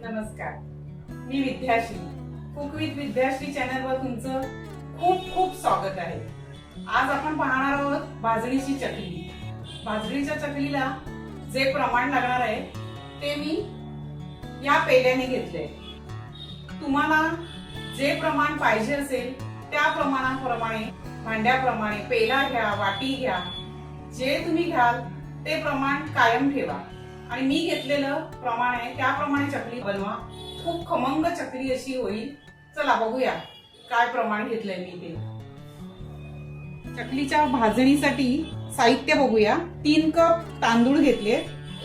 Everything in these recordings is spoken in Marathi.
नमस्कार, मी विद्याश्री. कुक विथ विद्याश्री चॅनलवर तुमचं खूप खूप स्वागत आहे. आज आपण पाहणार आहोत भाजणीची चकली. भाजणीच्या चकलीला जे प्रमाण लागणार आहे ते मी या पेल्याने घेतले. तुम्हाला जे प्रमाण पाहिजे असेल त्या प्रमाणाप्रमाणे भांड्याप्रमाणे पेला घ्या, वाटी घ्या, जे तुम्ही घ्याल ते प्रमाण कायम ठेवा आणि मी घेतलेलं प्रमाण आहे त्याप्रमाणे चकली बनवा. खूप खमंग चकली अशी होईल. चला बघूया काय प्रमाण घेतलंय मी ते. चकलीच्या भाजणीसाठी साहित्य बघूया. 3 कप तांदूळ घेतले,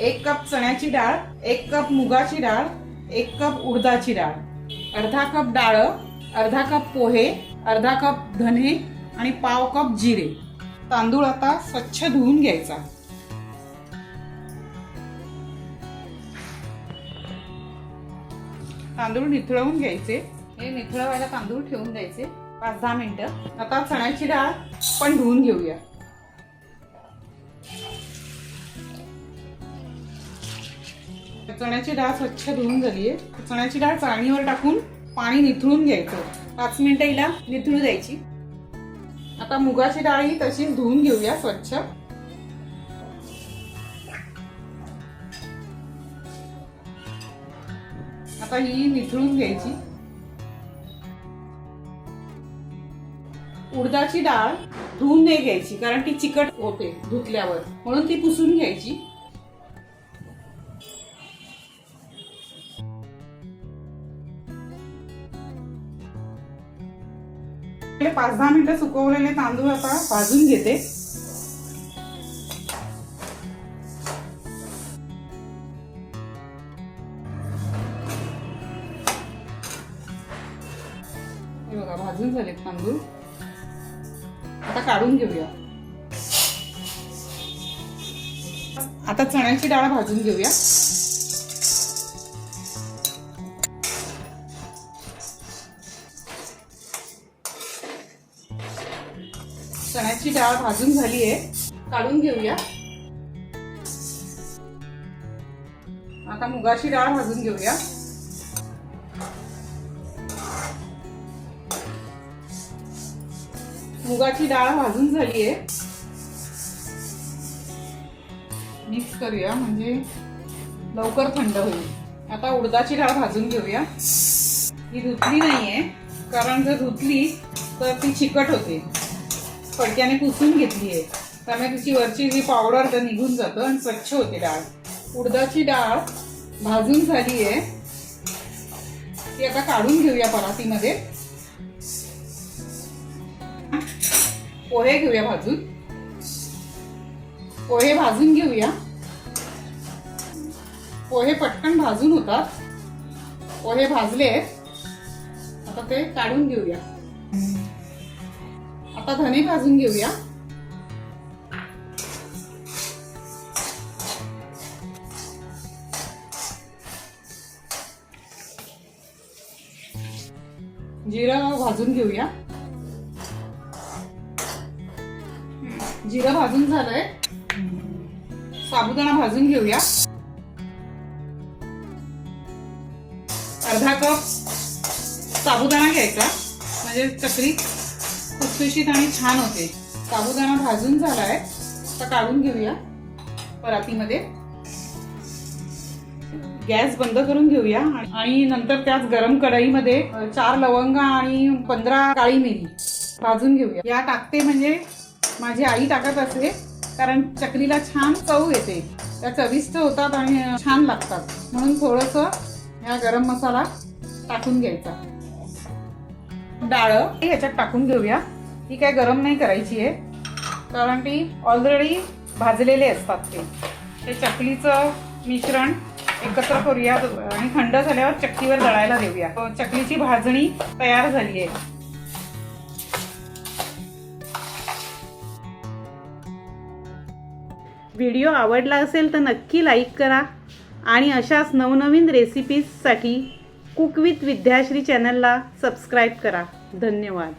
1 कप चण्याची डाळ, 1 कप मुगाची डाळ, 1 कप उडदाची डाळ, अर्धा कप डाळ, अर्धा कप पोहे, अर्धा कप धने आणि पाव कप जिरे. तांदूळ आता स्वच्छ धुवून घ्यायचा. तांदूळ निथळवून घ्यायचे. हे निथळवायला तांदूळ ठेवून द्यायचे 5-10 मिनिटं. आता चण्याची डाळ पण धुवून घेऊया. चण्याची डाळ स्वच्छ धुवून झालीये. चण्याची डाळ चाळणीवर टाकून पाणी निथळून घ्यायचं. 5 मिनिटं हिला निथळू द्यायची. आता मुगाची डाळ ही तशीच धुवून घेऊया स्वच्छ. आता ही निथळून घ्यायची. उडदाची डाळ धुवून नाही घ्यायची कारण ती चिकट होते धुतल्यावर, म्हणून ती पुसून घ्यायची. हे 5-10 मिनिटं सुकवलेले तांदूळ आता भाजून घेते. हे बघा भाजून झाले तांदूळ. आता काढून घेऊया. आता चण्याची डाळ भाजून घेऊया. चण्याची डाळ भाजून झाली आहे, काढून घेऊया. आता मुगाची डाळ भाजून घेऊया. मुगाची डाळ भाजून झाली आहे, मिक्स करूया म्हणजे लवकर थंड होईल. आता उडदाची डाळ भाजून घेऊया. ही धुतली नाहीये कारण जर धुतली तर ती चिकट होते. फडक्याने पुसून घेतली आहे त्यामुळे तिची वरची जी पावडर तर निघून जातं आणि स्वच्छ होते डाळ. उडदाची डाळ भाजून झाली आहे, ती आता काढून घेऊया परातीमध्ये. पोहे घेऊया भाजून. पोहे भाजून घेऊया. पोहे पटकन भाजून होतात. पोहे भाजले आता ते काढून घेऊया. आता धने भाजून घेऊया. जिरं भाजून घेऊया. जिरं भाजून झालंय. साबुदाणा भाजून घेऊया. अर्धा कप साबुदाणा घ्यायचा म्हणजे चकली खुसखुशीत आणि छान होते. साबुदाणा भाजून झालाय, आता काढून घेऊया परातीमध्ये. गॅस बंद करून घेऊया आणि नंतर त्याच गरम कढईमध्ये 4 लवंगा आणि 15 काळी मिरी भाजून घेऊया. या टाकते म्हणजे माझी आई टाकत असते कारण चकलीला छान चव येते. त्या चविष्ट होतात आणि छान लागतात, म्हणून थोडस या गरम मसाला टाकून घ्यायचा. डाळ ह्याच्यात टाकून घेऊया. ही काय गरम नाही करायची आहे कारण ती ऑलरेडी भाजलेले असतात. ते चकलीचं मिश्रण एकत्र करूया आणि थंड झाल्यावर चक्कीवर दळायला देऊया. चकलीची भाजणी तयार झाली आहे. व्हिडिओ आवडला असेल तर नक्की लाईक करा आणि अशाच नवनवीन रेसिपीजसाठी कुक विथ विद्याश्री चॅनलला सबस्क्राईब करा. धन्यवाद.